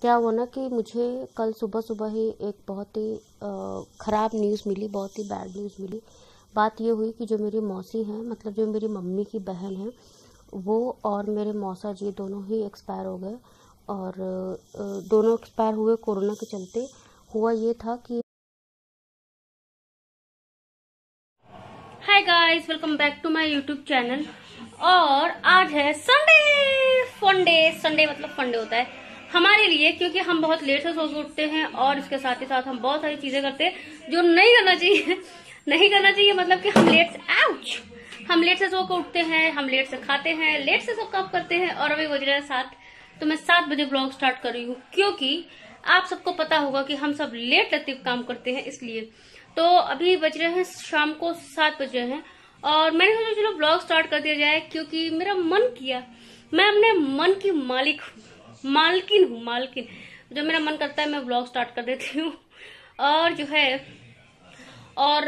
क्या हुआ ना कि मुझे कल सुबह सुबह ही एक बहुत ही ख़राब न्यूज़ मिली, बहुत ही बैड न्यूज़ मिली। बात ये हुई कि जो मेरी मौसी हैं, मतलब जो मेरी मम्मी की बहन है, वो और मेरे मौसा जी दोनों ही एक्सपायर हो गए। और दोनों एक्सपायर हुए कोरोना के चलते। हुआ ये था कि hi guys, welcome back to my YouTube channel. और आज है संडे। संडे मतलब फंडे होता है हमारे लिए, क्योंकि हम बहुत लेट से सो के उठते हैं और इसके साथ ही साथ हम बहुत सारी चीजें करते हैं जो नहीं करना चाहिए। नहीं करना चाहिए मतलब कि हम लेट से सो के उठते हैं, हम लेट से खाते हैं, लेट से सब काम करते हैं। और अभी बज रहे हैं 7, तो मैं 7 बजे ब्लॉग स्टार्ट कर रही हूँ, क्योंकि आप सबको पता होगा कि हम सब लेट लतीफ काम करते हैं, इसलिए। तो अभी बज रहे हैं शाम को 7 बज रहे हैं और मैंने सोचा चलो ब्लॉग स्टार्ट कर दिया जाए, क्योंकि मेरा मन किया। मैं अपने मन की मालकिन हूँ। जब मेरा मन करता है मैं ब्लॉग स्टार्ट कर देती हूँ। और जो है, और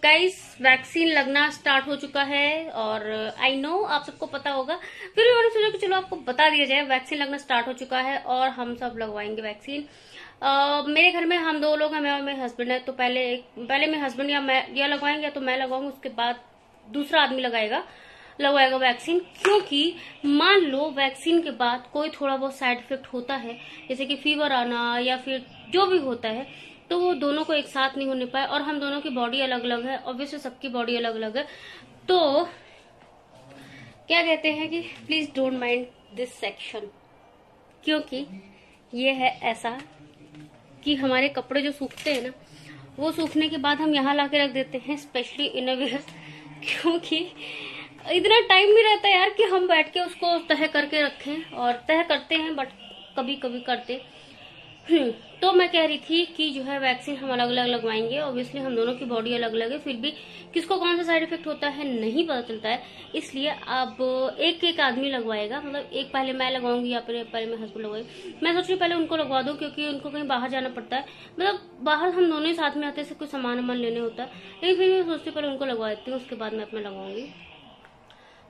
गाइस, वैक्सीन लगना स्टार्ट हो चुका है। और आई नो आप सबको पता होगा, फिर भी मैंने सोचा कि चलो आपको बता दिया जाए। वैक्सीन लगना स्टार्ट हो चुका है और हम सब लगवाएंगे वैक्सीन। मेरे घर में हम 2 लोग हैं, मैं और मेरे हस्बैंड है। तो पहले मेरे हस्बैंड या लगवाएंगे, या तो मैं लगवाऊंगी, उसके बाद दूसरा आदमी लगवाएगा वैक्सीन। क्योंकि मान लो वैक्सीन के बाद कोई थोड़ा बहुत साइड इफेक्ट होता है, जैसे कि फीवर आना या फिर जो भी होता है, तो वो दोनों को एक साथ नहीं होने पाए। और हम दोनों की बॉडी अलग अलग है, ऑब्वियसली सबकी बॉडी अलग अलग है। तो क्या कहते हैं कि please don't mind this section, क्योंकि ये है ऐसा कि हमारे कपड़े जो सूखते हैं ना, वो सूखने के बाद हम यहाँ लाके रख देते हैं, स्पेशली इनरवियर। क्योंकि इतना टाइम नहीं रहता यार कि हम बैठ के उसको तह करके रखें, और तह करते हैं बट कभी कभी करते। तो मैं कह रही थी कि जो है वैक्सीन हम अलग अलग लगवाएंगे। ऑब्वियसली हम दोनों की बॉडी अलग अलग है, फिर भी किसको कौन सा साइड इफेक्ट होता है नहीं पता चलता है, इसलिए अब एक एक आदमी लगवाएगा। मतलब एक पहले मैं लगवाऊंगी या फिर पहले मेरे हस्बैंड लगवाएंगे। मैं सोच रही पहले उनको लगवा दूं, क्योंकि उनको कहीं बाहर जाना पड़ता है। मतलब बाहर हम दोनों ही साथ में आते हैं, कोई सामान लेने होता है, लेकिन फिर मैं सोचती पहले उनको लगवा देती हूँ, उसके बाद मैं अपना लगवाऊंगी,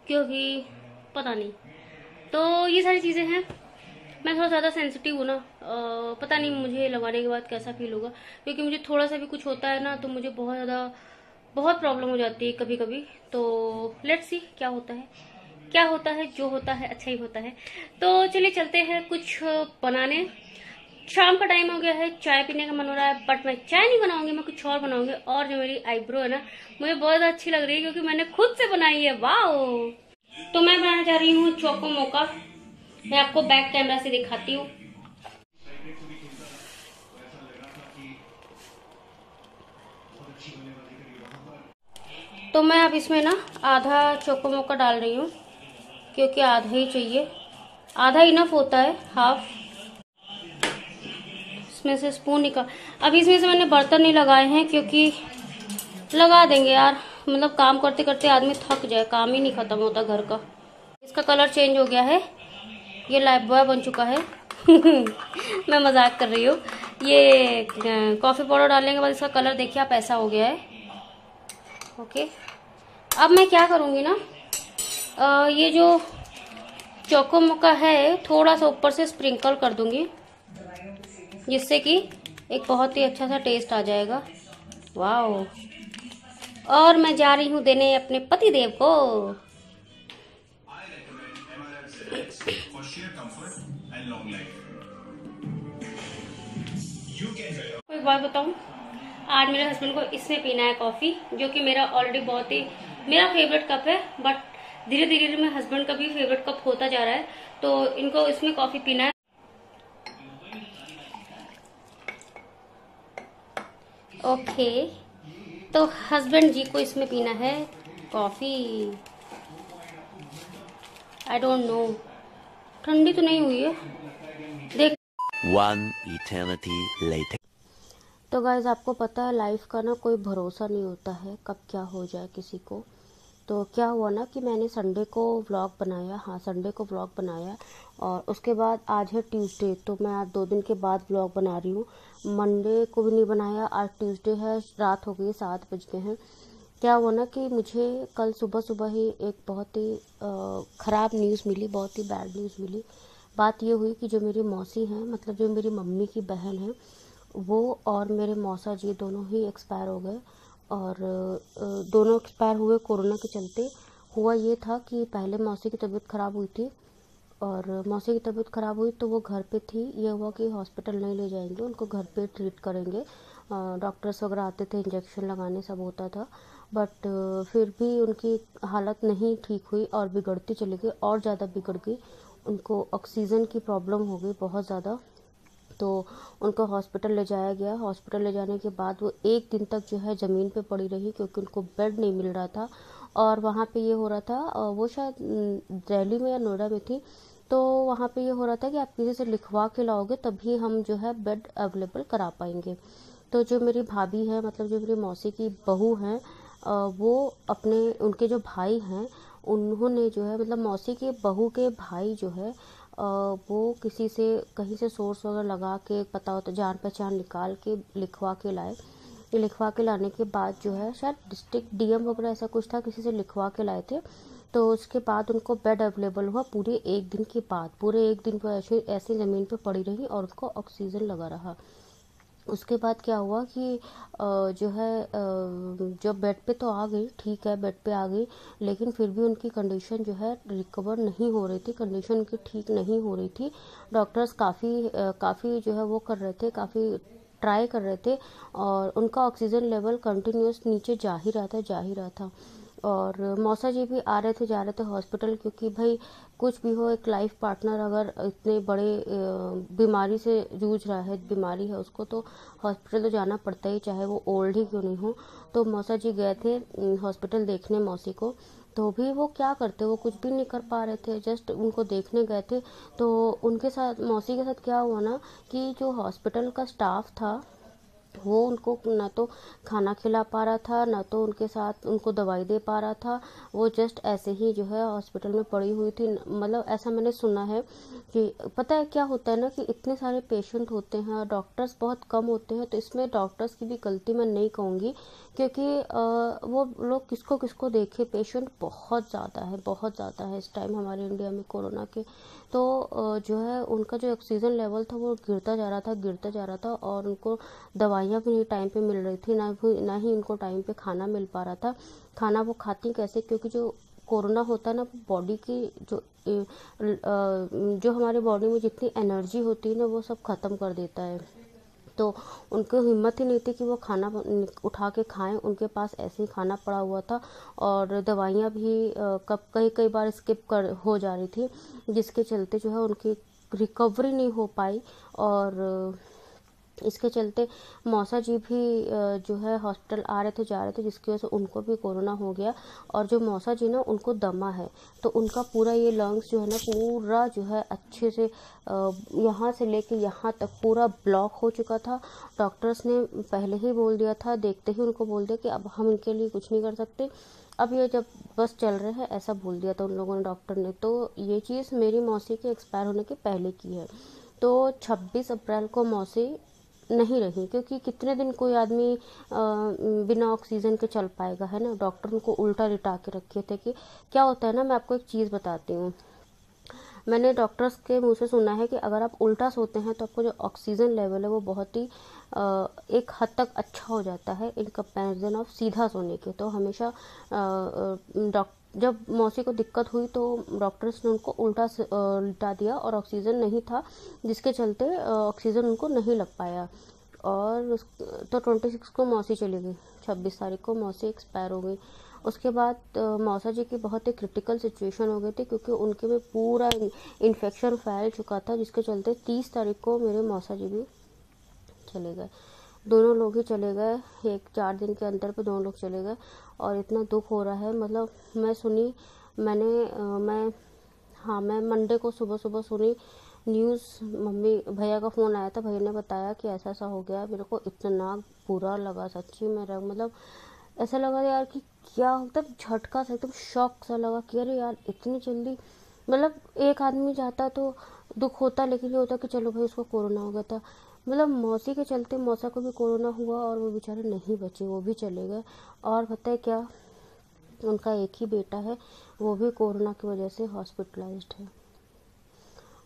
क्योंकि पता नहीं। तो ये सारी चीजें हैं। मैं थोड़ा ज़्यादा सेंसिटिव हूँ ना, पता नहीं मुझे लगवाने के बाद कैसा फील होगा, क्योंकि मुझे थोड़ा सा भी कुछ होता है ना तो मुझे बहुत प्रॉब्लम हो जाती है कभी कभी। तो लेट्स सी क्या होता है, जो होता है अच्छा ही होता है। तो चलिए चलते हैं कुछ बनाने। शाम का टाइम हो गया है, चाय पीने का मन हो रहा है, बट मैं चाय नहीं बनाऊंगी, मैं कुछ और बनाऊंगी। और जो मेरी आईब्रो है ना, मुझे बहुत अच्छी लग रही है, क्योंकि मैंने खुद से बनाई है। वाओ! तो मैं बनाने जा रही हूँ चोको मोका। मैं आपको बैक कैमरा से दिखाती हूँ। तो मैं अब इसमें ना आधा चोको मोका डाल रही हूँ, क्योंकि आधा ही चाहिए, आधा इनफ होता है, हाफ। इसमें से स्पून निकाल। अब इसमें से मैंने बर्तन नहीं लगाए हैं, क्योंकि लगा देंगे यार, मतलब काम करते करते आदमी थक जाए, काम ही नहीं खत्म होता घर का। इसका कलर चेंज हो गया है, ये लाइफ बॉय बन चुका है। मैं मजाक कर रही हूँ। ये कॉफी पाउडर डालने के बाद इसका कलर देखिए आप ऐसा हो गया है। ओके, अब मैं क्या करूंगी ना, ये जो चोको मोका है थोड़ा सा ऊपर से स्प्रिंकल कर दूंगी, जिससे कि एक बहुत ही अच्छा सा टेस्ट आ जाएगा। वाओ! और मैं जा रही हूँ देने अपने पति देव को। एक बात बताऊं, आज मेरे हस्बैंड को इसमें पीना है कॉफी, जो कि मेरा ऑलरेडी बहुत ही मेरा फेवरेट कप है, बट धीरे धीरे मेरे हस्बैंड का भी फेवरेट कप होता जा रहा है, तो इनको इसमें कॉफी पीना है। ओके, तो हस्बैंड जी को इसमें पीना है कॉफी। आई डोंट नो, ठंडी तो नहीं हुई है, देख। One eternity later. तो गाइज, आपको पता है लाइफ का ना कोई भरोसा नहीं होता है, कब क्या हो जाए किसी को। तो क्या हुआ ना कि मैंने संडे को व्लॉग बनाया, हाँ संडे को व्लॉग बनाया, और उसके बाद आज है ट्यूसडे, तो मैं आज 2 दिन के बाद व्लॉग बना रही हूँ। मंडे को भी नहीं बनाया, आज ट्यूसडे है, रात हो गई, 7 बज गए हैं। क्या हुआ ना कि मुझे कल सुबह सुबह ही एक बहुत ही ख़राब न्यूज़ मिली, बहुत ही बैड न्यूज़ मिली। बात ये हुई कि जो मेरी मौसी हैं, मतलब जो मेरी मम्मी की बहन है, वो और मेरे मौसा जी दोनों ही एक्सपायर हो गए। और दोनों एक्सपायर हुए कोरोना के चलते। हुआ ये था कि पहले मौसी की तबीयत ख़राब हुई थी, और मौसी की तबीयत ख़राब हुई तो वो घर पे थी। ये हुआ कि हॉस्पिटल नहीं ले जाएंगे, उनको घर पे ट्रीट करेंगे। डॉक्टर्स वगैरह आते थे, इंजेक्शन लगाने सब होता था, बट फिर भी उनकी हालत नहीं ठीक हुई और बिगड़ती चली गई, और ज़्यादा बिगड़ गई। उनको ऑक्सीजन की प्रॉब्लम हो गई बहुत ज़्यादा। तो उनको हॉस्पिटल ले जाया गया। हॉस्पिटल ले जाने के बाद वो एक दिन तक जो है ज़मीन पे पड़ी रही, क्योंकि उनको बेड नहीं मिल रहा था। और वहाँ पे ये हो रहा था, वो शायद दिल्ली में या नोएडा में थी, तो वहाँ पे ये हो रहा था कि आप किसी से लिखवा के लाओगे तभी हम जो है बेड अवेलेबल करा पाएंगे। तो जो मेरी भाभी है, मतलब जो मेरी मौसी की बहू हैं, वो अपने उनके जो भाई हैं, उन्होंने जो है, मतलब मौसी के बहू के भाई जो है, वो किसी से कहीं से सोर्स वगैरह लगा के, पता होता जान पहचान निकाल के लिखवा के लाए। ये लिखवा के लाने के बाद जो है, शायद डिस्ट्रिक्ट डीएम वगैरह ऐसा कुछ था, किसी से लिखवा के लाए थे। तो उसके बाद उनको बेड अवेलेबल हुआ पूरे एक दिन के बाद। पूरे एक दिन वो ऐसे ऐसे ज़मीन पे पड़ी रही और उनको ऑक्सीजन लगा रहा। उसके बाद क्या हुआ कि जो है, जब बेड पे तो आ गई, ठीक है बेड पे आ गई, लेकिन फिर भी उनकी कंडीशन जो है रिकवर नहीं हो रही थी, कंडीशन उनकी ठीक नहीं हो रही थी। डॉक्टर्स काफ़ी जो है वो कर रहे थे, काफ़ी ट्राई कर रहे थे, और उनका ऑक्सीजन लेवल कंटिन्यूस नीचे जा ही रहा था। और मौसा जी भी आ रहे थे जा रहे थे हॉस्पिटल, क्योंकि भाई कुछ भी हो, एक लाइफ पार्टनर अगर इतने बड़े बीमारी से जूझ रहा है, बीमारी है उसको, तो हॉस्पिटल तो जाना पड़ता ही, चाहे वो ओल्ड ही क्यों नहीं हो। तो मौसा जी गए थे हॉस्पिटल देखने मौसी को। तो भी वो क्या करते, वो कुछ भी नहीं कर पा रहे थे, जस्ट उनको देखने गए थे। तो उनके साथ, मौसी के साथ क्या हुआ ना, कि जो हॉस्पिटल का स्टाफ था, वो उनको ना तो खाना खिला पा रहा था, ना तो उनके साथ उनको दवाई दे पा रहा था। वो जस्ट ऐसे ही जो है हॉस्पिटल में पड़ी हुई थी। मतलब ऐसा मैंने सुना है कि, पता है क्या होता है ना, कि इतने सारे पेशेंट होते हैं और डॉक्टर्स बहुत कम होते हैं, तो इसमें डॉक्टर्स की भी गलती मैं नहीं कहूँगी, क्योंकि वो लोग किसको किसको देखे। पेशेंट बहुत ज़्यादा है इस टाइम हमारे इंडिया में कोरोना के। तो जो है उनका जो ऑक्सीजन लेवल था वो गिरता जा रहा था, और उनको दवाइयाँ भी नहीं टाइम पे मिल रही थी, ना ही उनको टाइम पे खाना मिल पा रहा था। खाना वो खाती कैसे, क्योंकि जो कोरोना होता है ना, बॉडी की जो हमारे बॉडी में जितनी एनर्जी होती है ना, वो सब ख़त्म कर देता है। तो उनको हिम्मत ही नहीं थी कि वो खाना उठा के खाएं, उनके पास ऐसे ही खाना पड़ा हुआ था। और दवाइयाँ भी कई बार स्किप कर हो जा रही थी, जिसके चलते जो है उनकी रिकवरी नहीं हो पाई। और इसके चलते मौसा जी भी जो है हॉस्पिटल आ रहे थे जा रहे थे, जिसकी वजह से उनको भी कोरोना हो गया। और जो मौसा जी ना, उनको दमा है, तो उनका पूरा ये लंग्स जो है ना, पूरा जो है अच्छे से यहाँ से लेके यहाँ तक पूरा ब्लॉक हो चुका था। डॉक्टर्स ने पहले ही बोल दिया था, देखते ही उनको बोल दिया कि अब हम इनके लिए कुछ नहीं कर सकते, अब ये जब बस चल रहे हैं, ऐसा बोल दिया था उन लोगों ने, डॉक्टर ने। तो ये चीज़ मेरी मौसी के एक्सपायर होने के पहले की है। तो 26 अप्रैल को मौसी नहीं रही, क्योंकि कितने दिन कोई आदमी बिना ऑक्सीजन के चल पाएगा, है ना। डॉक्टर उनको उल्टा लिटा के रखे थे। कि क्या होता है ना, मैं आपको एक चीज़ बताती हूँ। मैंने डॉक्टर्स के मुंह से सुना है कि अगर आप उल्टा सोते हैं तो आपको जो ऑक्सीजन लेवल है वो बहुत ही एक हद तक अच्छा हो जाता है, इन कंपैरिजन ऑफ सीधा सोने के। तो हमेशा जब मौसी को दिक्कत हुई तो डॉक्टर्स ने उनको उल्टा लिटा दिया, और ऑक्सीजन नहीं था, जिसके चलते ऑक्सीजन उनको नहीं लग पाया। और तो 26 को मौसी चली गई, 26 तारीख को मौसी एक्सपायर हो गई। उसके बाद मौसा जी की बहुत ही क्रिटिकल सिचुएशन हो गई थी, क्योंकि उनके में पूरा इन्फेक्शन फैल चुका था, जिसके चलते 30 तारीख को मेरे मौसा जी भी चले गए। दोनों लोग ही चले गए, 4 दिन के अंतर पे दोनों लोग चले गए। और इतना दुख हो रहा है, मतलब मैं मंडे को सुबह सुबह सुनी न्यूज़। मम्मी भैया का फ़ोन आया था, भैया ने बताया कि ऐसा ऐसा हो गया। मेरे को इतना बुरा लगा सच्ची, मेरा मतलब ऐसा लगा यार कि क्या, मतलब झटका सा, एकदम शॉक सा लगा कि अरे यार इतनी जल्दी। मतलब एक आदमी जाता तो दुख होता, लेकिन ये होता कि चलो भाई उसको कोरोना हो गया था। मतलब मौसी के चलते मौसा को भी कोरोना हुआ, और वो बेचारे नहीं बचे, वो भी चले गए। और पता है क्या, उनका एक ही बेटा है, वो भी कोरोना की वजह से हॉस्पिटलाइज्ड है।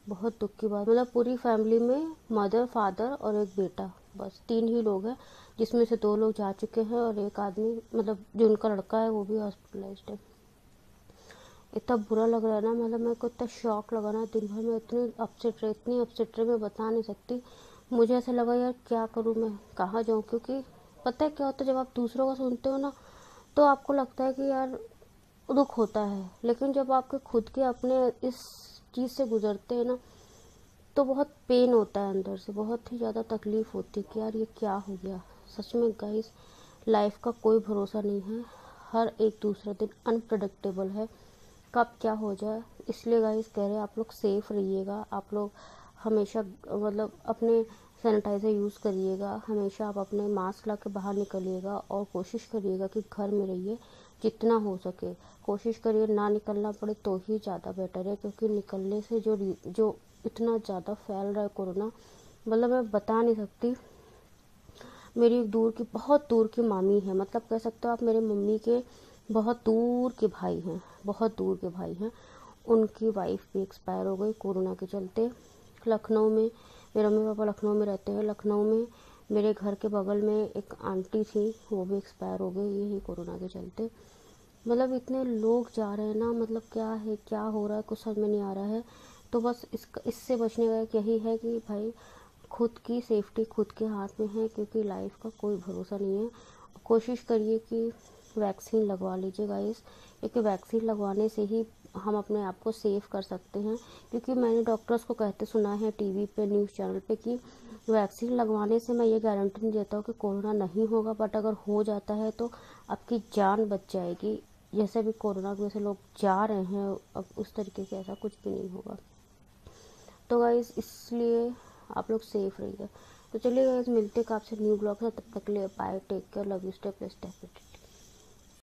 बहुत दुख की बात, मतलब पूरी फैमिली में मदर, फादर और एक बेटा, बस 3 ही लोग हैं, जिसमें से 2 लोग जा चुके हैं और एक आदमी मतलब जो उनका लड़का है वो भी हॉस्पिटलाइज्ड है। इतना बुरा लग रहा है ना, मतलब मेरे को इतना शॉक लगा ना, दिन भर में इतनी अपसेट रही, मैं बता नहीं सकती। मुझे ऐसा लगा यार क्या करूँ मैं, कहाँ जाऊँ, क्योंकि पता है क्या होता है, जब आप दूसरों का सुनते हो ना तो आपको लगता है कि यार दुख होता है, लेकिन जब आपके खुद के अपने इस चीज़ से गुजरते हैं ना तो बहुत पेन होता है अंदर से, बहुत ही ज़्यादा तकलीफ़ होती है कि यार ये क्या हो गया। सच में गाइस, लाइफ का कोई भरोसा नहीं है, हर एक दूसरा दिन अनप्रडिक्टेबल है, कब क्या हो जाए। इसलिए गाइस कह रहे हैं आप लोग सेफ रहिएगा, आप लोग हमेशा मतलब अपने सैनिटाइज़र यूज़ करिएगा, हमेशा आप अपने मास्क ला के बाहर निकलिएगा और कोशिश करिएगा कि घर में रहिए जितना हो सके। कोशिश करिए ना निकलना पड़े तो ही ज़्यादा बेटर है, क्योंकि निकलने से जो इतना ज़्यादा फैल रहा है कोरोना, मतलब मैं बता नहीं सकती। मेरी एक बहुत दूर की मामी है, मतलब कह सकते हो आप मेरे मम्मी के बहुत दूर के भाई हैं, बहुत दूर के भाई हैं। उनकी वाइफ भी एक्सपायर हो गई कोरोना के चलते। लखनऊ में मेरे मम्मी पापा लखनऊ में रहते हैं, लखनऊ में मेरे घर के बगल में एक आंटी थी, वो भी एक्सपायर हो गई यही कोरोना के चलते। मतलब इतने लोग जा रहे हैं ना, मतलब क्या है, क्या हो रहा है कुछ समझ में नहीं आ रहा है। तो बस इससे बचने का एक यही है कि भाई खुद की सेफ्टी खुद के हाथ में है, क्योंकि लाइफ का कोई भरोसा नहीं है। कोशिश करिए कि वैक्सीन लगवा लीजिए गाइस, क्योंकि वैक्सीन लगवाने से ही हम अपने आप को सेफ कर सकते हैं। क्योंकि मैंने डॉक्टर्स को कहते सुना है टीवी पे, न्यूज़ चैनल पे, कि वैक्सीन लगवाने से मैं ये गारंटी नहीं देता हूँ कि कोरोना नहीं होगा, बट अगर हो जाता है तो आपकी जान बच जाएगी। जैसे भी कोरोना की वजह से लोग जा रहे हैं, अब उस तरीके से ऐसा कुछ भी नहीं होगा। तो गाइस इसलिए आप लोग सेफ रहिए। तो चलिए गाइस, मिलते हैं आपसे न्यू ब्लॉग से, तब तक के लिए bye, take care, love you, stay plus stay.